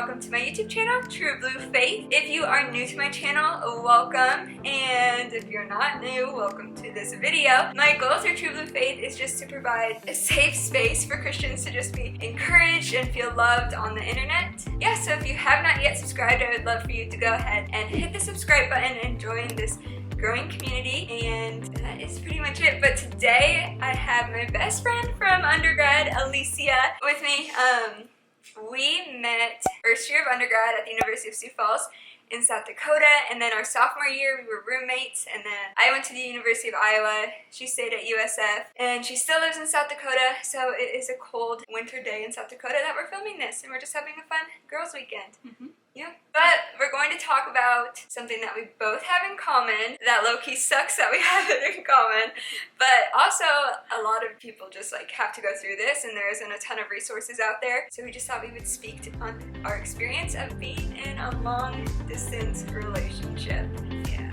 welcome to my YouTube channel, True Blue Faith. If you are new to my channel, welcome, and if you're not new, welcome to this video. My goal through True Blue Faith is just to provide a safe space for Christians to just be encouraged and feel loved on the internet. Yeah, so if you have not yet subscribed, I would love for you to go ahead and hit the subscribe button and join this growing community, and that is pretty much it. But today I have my best friend from undergrad, Alicia, with me. We met first year of undergrad at the University of Sioux Falls in South Dakota, and then our sophomore year we were roommates, and then I went to the University of Iowa, she stayed at USF, and she still lives in South Dakota, so it is a cold winter day in South Dakota that we're filming this, and we're just having a fun girls' weekend. Yeah. But we're going to talk about something that we both have in common, that low-key sucks that we have it in common, but also a lot of people just like have to go through this, and there isn't a ton of resources out there, so we just thought we would speak on our experience of being in a long-distance relationship. Yeah.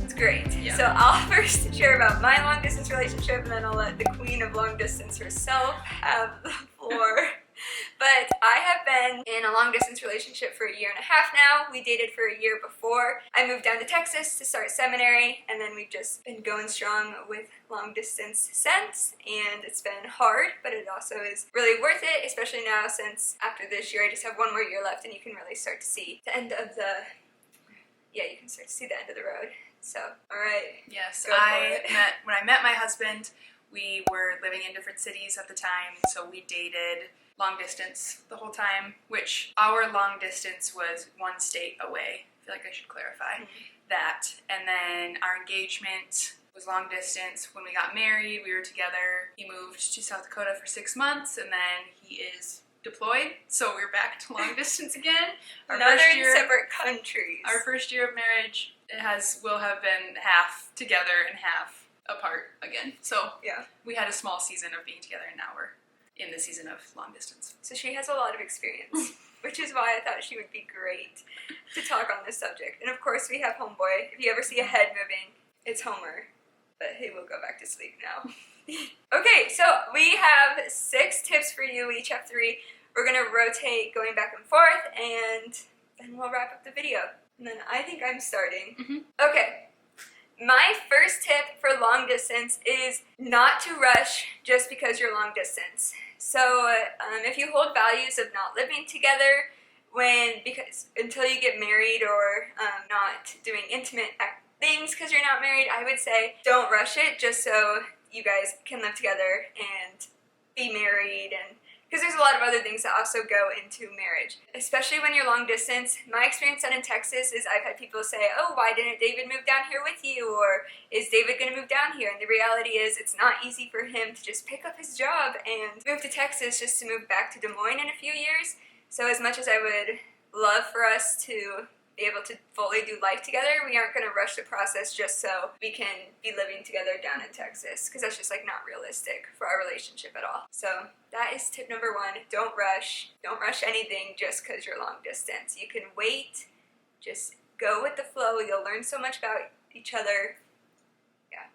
It's great. Yeah. So I'll first share about my long-distance relationship, and then I'll let the queen of long-distance herself have the floor. But I have been in a long-distance relationship for 1.5 years now. We dated for a year before. I moved down to Texas to start seminary, and then we've just been going strong with long-distance since, and it's been hard, but it also is really worth it, especially now since after this year I just have 1 more year left, and you can really start to see the end of the, you can start to see the end of the road. So, alright. Yes, when I met my husband, we were living in different cities at the time, so we dated long distance the whole time, which our long distance was 1 state away. I feel like I should clarify that. And then our engagement was long distance. When we got married, we were together. He moved to South Dakota for 6 months, and then he is deployed, so we're back to long distance again. Another in separate countries. Our first year of marriage will have been half together and half apart again. So yeah, we had a small season of being together, and now we're in the season of long distance. So she has a lot of experience, which is why I thought she would be great to talk on this subject. And of course we have Homeboy. If you ever see a head moving, it's Homer, but he will go back to sleep now. Okay, so we have 6 tips for you. We each have 3. We're gonna rotate going back and forth, and then we'll wrap up the video. And then I think I'm starting. Okay. My first tip for long distance is not to rush just because you're long distance. So if you hold values of not living together until you get married, or not doing intimate things because you're not married, I would say don't rush it just so you guys can live together and be married, and because there's a lot of other things that also go into marriage, especially when you're long distance. My experience out in Texas is I've had people say, oh, why didn't David move down here with you? Or is David going to move down here? And the reality is it's not easy for him to just pick up his job and move to Texas just to move back to Des Moines in a few years. So as much as I would love for us to be able to fully do life together, we aren't going to rush the process just so we can be living together down in Texas, because that's just like not realistic for our relationship at all. So that is tip number 1. Don't rush anything just because you're long distance. You can wait, just go with the flow. You'll learn so much about each other. Yeah.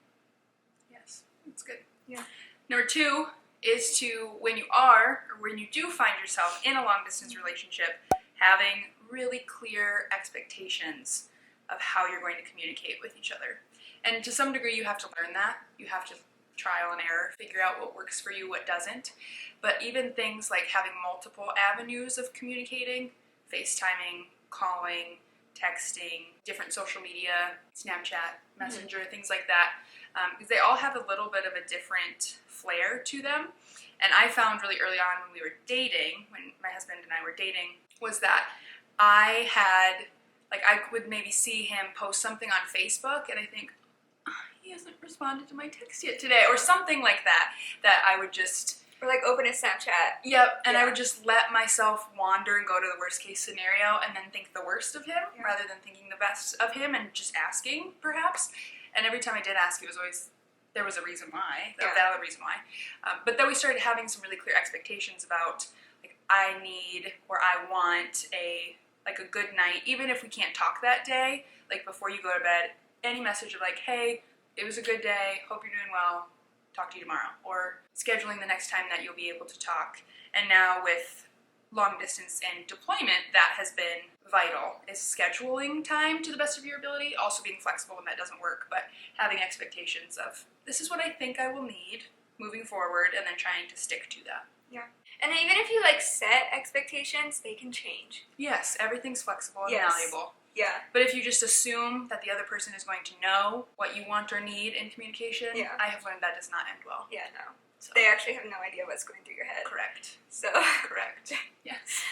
Yes, that's good. Yeah. Number 2 is when you do find yourself in a long distance relationship, having really clear expectations of how you're going to communicate with each other. And to some degree you have to learn that. You have to trial and error, figure out what works for you, what doesn't. But even things like having multiple avenues of communicating, FaceTiming, calling, texting, different social media, Snapchat, Messenger, things like that, because they all have a little bit of a different flair to them. And I found really early on when we were dating, when my husband and I were dating, was that I would maybe see him post something on Facebook, and I think, oh, he hasn't responded to my text yet today, or something like that I would just... Or like open a Snapchat. Yep, and I would just let myself wander and go to the worst case scenario, and then think the worst of him, rather than thinking the best of him, and just asking, perhaps. And every time I did ask, it was always... there was a reason why, a valid reason why. But then we started having some really clear expectations about, like, I need, or I want a good night, even if we can't talk that day, like before you go to bed, any message of like, hey, it was a good day, hope you're doing well, talk to you tomorrow, or scheduling the next time that you'll be able to talk. And now with long distance and deployment, that has been vital, is scheduling time to the best of your ability, also being flexible when that doesn't work, but having expectations of, this is what I think I will need moving forward, and then trying to stick to that. Yeah. And even if you like set expectations, they can change. Yes, everything's flexible and Yes. malleable. Yeah. But if you just assume that the other person is going to know what you want or need in communication, Yeah. I have learned that does not end well. Yeah, no. So, They actually have no idea what's going through your head. correct. So. Correct. Yes.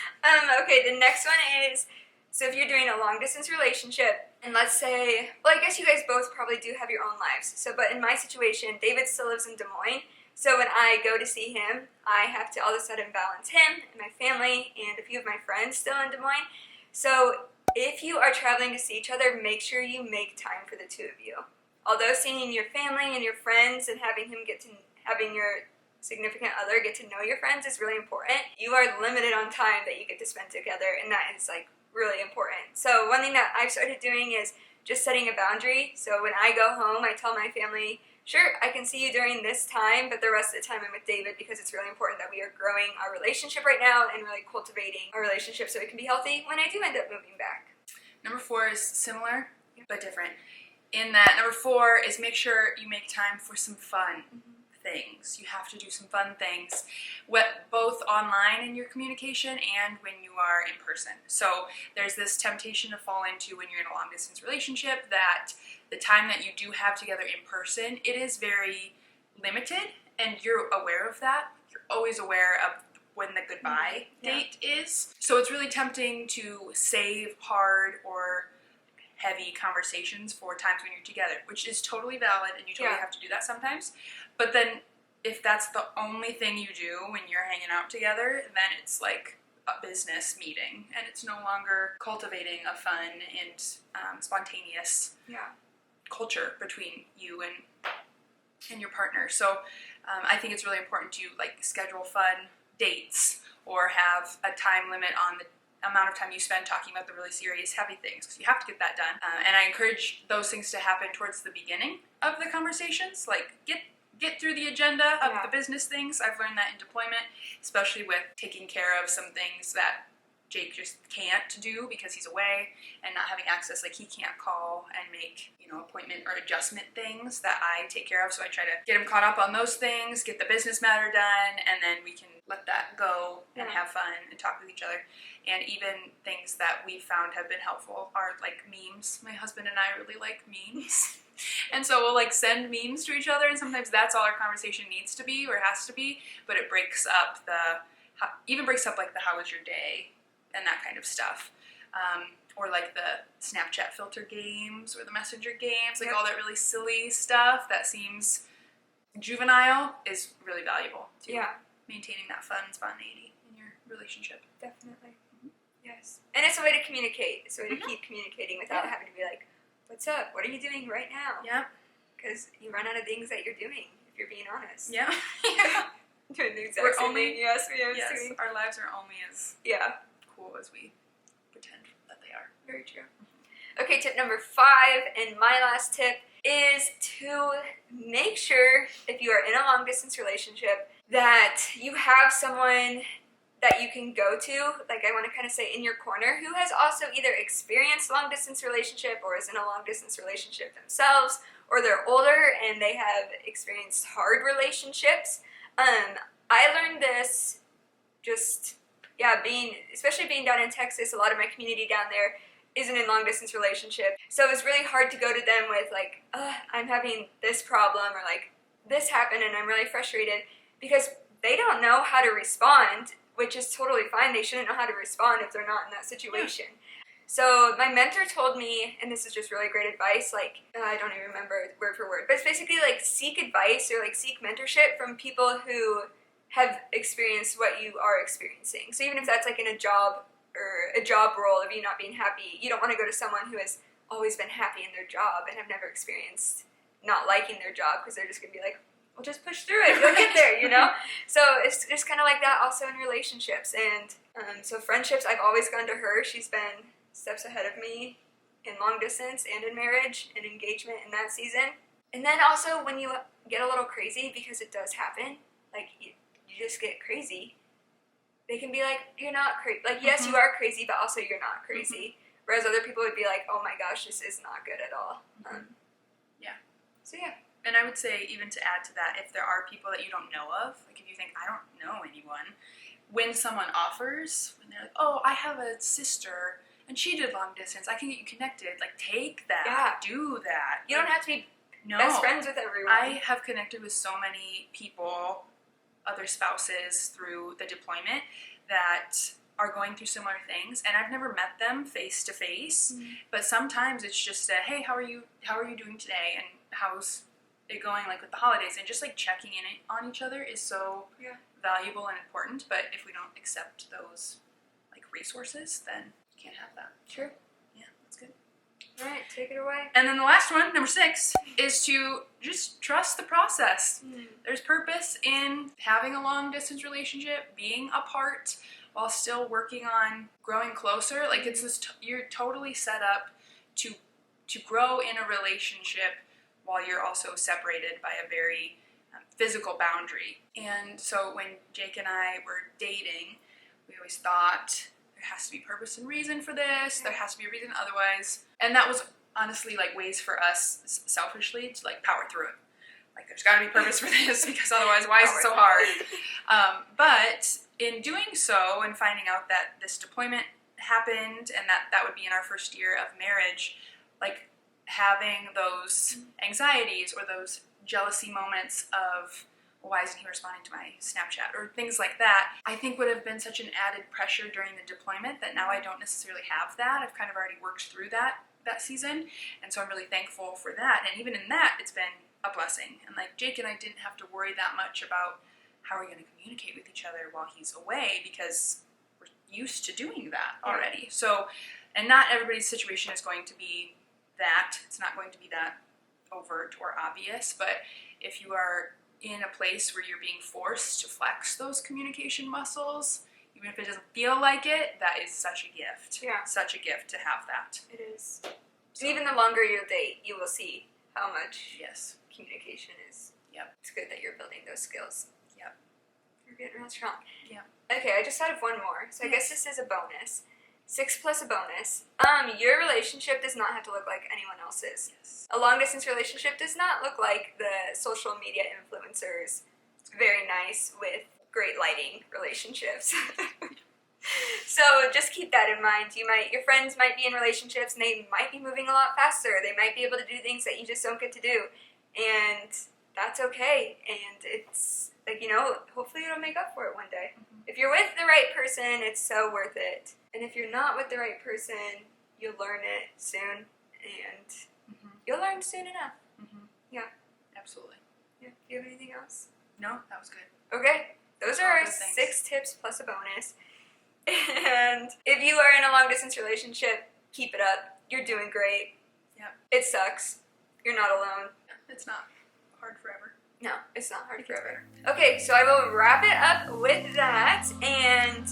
Okay, the next one is, so if you're doing a long distance relationship, and let's say, well, I guess you guys both probably do have your own lives. So, but in my situation, David still lives in Des Moines. So when I go to see him, I have to all of a sudden balance him and my family and a few of my friends still in Des Moines. So if you are traveling to see each other, make sure you make time for the two of you. Although seeing your family and your friends and having your significant other get to know your friends is really important, you are limited on time that you get to spend together, and that is like really important. So one thing that I've started doing is just setting a boundary. So when I go home, I tell my family, sure, I can see you during this time, but the rest of the time I'm with David, because it's really important that we are growing our relationship right now and really cultivating our relationship so it can be healthy when I do end up moving back. Number 4 is similar, but different. In that, number 4 is make sure you make time for some fun things. You have to do some fun things, both online in your communication and when you are in person. So there's this temptation to fall into when you're in a long distance relationship that the time that you do have together in person, it is very limited, and you're aware of that. You're always aware of when the goodbye date is. So it's really tempting to save hard or heavy conversations for times when you're together, which is totally valid, and you totally have to do that sometimes. But then if that's the only thing you do when you're hanging out together, then it's like a business meeting, and it's no longer cultivating a fun and spontaneous culture between you and your partner. So I think it's really important to like schedule fun dates or have a time limit on the amount of time you spend talking about the really serious, heavy things, because you have to get that done. And I encourage those things to happen towards the beginning of the conversations. Like get through the agenda of the business things. I've learned that in deployment, especially with taking care of some things that Jake just can't do because he's away and not having access. Like he can't call and make, appointment or adjustment things that I take care of. So I try to get him caught up on those things, get the business matter done, and then we can let that go and have fun and talk with each other. And even things that we found have been helpful are like memes. My husband and I really like memes. And so we'll like send memes to each other, and sometimes that's all our conversation needs to be or has to be, but it breaks up like the how was your day and that kind of stuff. Or like the Snapchat filter games or the Messenger games, like all that really silly stuff that seems juvenile is really valuable to maintaining that fun and spontaneity in your relationship. Definitely. Yes. And it's a way to communicate. It's a way to keep communicating without having to be like, what's up? What are you doing right now? Yeah. Because you run out of things that you're doing, if you're being honest. Yeah. Doing the exact same thing. Yes, our lives are only as cool as we pretend that they are. Very true. Okay, tip number 5, and my last tip is to make sure, if you are in a long distance relationship, that you have someone that you can go to, like I want to kind of say in your corner, who has also either experienced long distance relationship or is in a long distance relationship themselves, or they're older and they have experienced hard relationships. I learned this just, especially being down in Texas, a lot of my community down there isn't in long distance relationship. So it was really hard to go to them with like, I'm having this problem, or like this happened and I'm really frustrated, because they don't know how to respond, which is totally fine. They shouldn't know how to respond if they're not in that situation. So my mentor told me, and this is just really great advice, like, I don't even remember word for word, but it's basically like seek advice or like seek mentorship from people who have experienced what you are experiencing. So even if that's like in a job or a job role of you not being happy, you don't want to go to someone who has always been happy in their job and have never experienced not liking their job, because they're just going to be like, well, just push through it, you'll get there, So it's just kind of like that also in relationships. And so friendships, I've always gone to her. She's been steps ahead of me in long distance and in marriage and engagement in that season. And then also when you get a little crazy, because it does happen. Like, you just get crazy. They can be like, you're not crazy. Like, yes, you are crazy, but also you're not crazy. Whereas other people would be like, oh my gosh, this is not good at all. Yeah. So, yeah. And I would say, even to add to that, if there are people that you don't know of, like if you think, I don't know anyone, when someone offers, when they're like, oh, I have a sister, and she did long distance, I can get you connected, like, take that. Yeah. Do that. You don't have to be No. best friends with everyone. I have connected with so many people, other spouses, through the deployment that are going through similar things, and I've never met them face to face, but sometimes it's just a, hey, how are you doing today, and how's it going, like, with the holidays, and just like checking in on each other is so valuable and important. But if we don't accept those like resources, then you can't have that. Sure. Yeah, that's good. All right, take it away. And then the last one, number 6, is to just trust the process. There's purpose in having a long distance relationship, being apart while still working on growing closer. Like, it's this you're totally set up to grow in a relationship while you're also separated by a very physical boundary. And so when Jake and I were dating, we always thought there has to be purpose and reason for this, there has to be a reason otherwise. And that was honestly like ways for us selfishly to like power through it. Like, there's got to be purpose for this, because otherwise why is it so hard? But in doing so and finding out that this deployment happened and that would be in our first year of marriage, like, having those anxieties or those jealousy moments of, well, why isn't he responding to my Snapchat, or things like that, I think would have been such an added pressure during the deployment that now I don't necessarily have that. I've kind of already worked through that season, and so I'm really thankful for that. And even in that, it's been a blessing. And like, Jake and I didn't have to worry that much about how are we going to communicate with each other while he's away, because we're used to doing that already. So, and not everybody's situation is going to be that. It's not going to be that overt or obvious, but if you are in a place where you're being forced to flex those communication muscles, even if it doesn't feel like it, that is such a gift. Yeah. Such a gift to have that. It is. So, and even the longer you date, you will see how much communication is. Yep. It's good that you're building those skills. Yep. You're getting real strong. Yeah. Okay, I just thought of one more. So I guess this is a bonus. 6 plus a bonus. Your relationship does not have to look like anyone else's. Yes. A long distance relationship does not look like the social media influencers. It's very nice with great lighting relationships. So just keep that in mind. Your friends might be in relationships and they might be moving a lot faster. They might be able to do things that you just don't get to do. And that's okay. And it's like, hopefully it'll make up for it one day. If you're with the right person, it's so worth it. And if you're not with the right person, you'll learn it soon. And you'll learn soon enough. Yeah. Absolutely. Yeah. Do you have anything else? No, that was good. Okay. Those are our 6 tips plus a bonus. And if you are in a long distance relationship, keep it up. You're doing great. Yep. It sucks. You're not alone. It's not hard forever. No, it's not hard forever. Okay, so I will wrap it up with that, and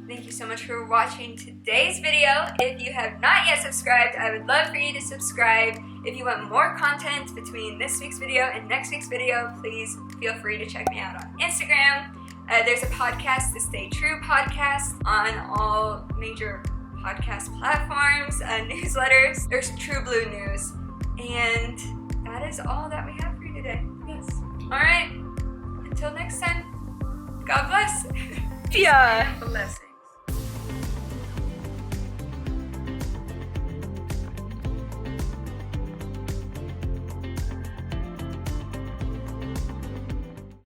thank you so much for watching today's video. If you have not yet subscribed, I would love for you to subscribe. If you want more content between this week's video and next week's video, please feel free to check me out on Instagram. There's a podcast, the Stay True podcast, on all major podcast platforms, newsletters. There's True Blue News, and that is all that we have for you today. Yes. All right. Until next time. God bless. Yeah. Blessing.